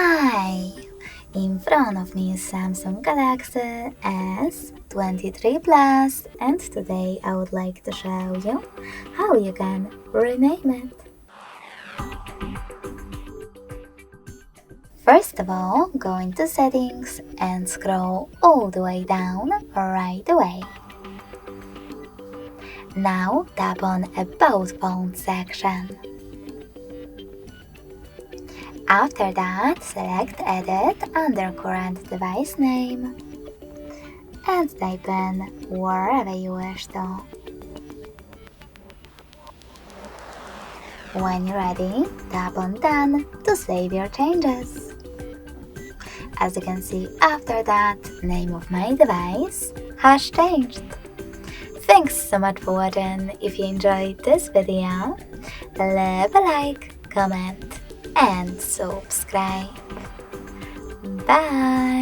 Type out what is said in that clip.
Hi! In front of me is Samsung Galaxy S23 Plus, and today I would like to show you how you can rename it. First of all, go into settings and scroll all the way down right away. Now tap on About Phone section. After that, select Edit under current device name and type in wherever you wish to. When you're ready, tap on Done to save your changes. As you can see, after that, name of my device has changed. Thanks so much for watching. If you enjoyed this video, leave a like, comment and subscribe. Bye!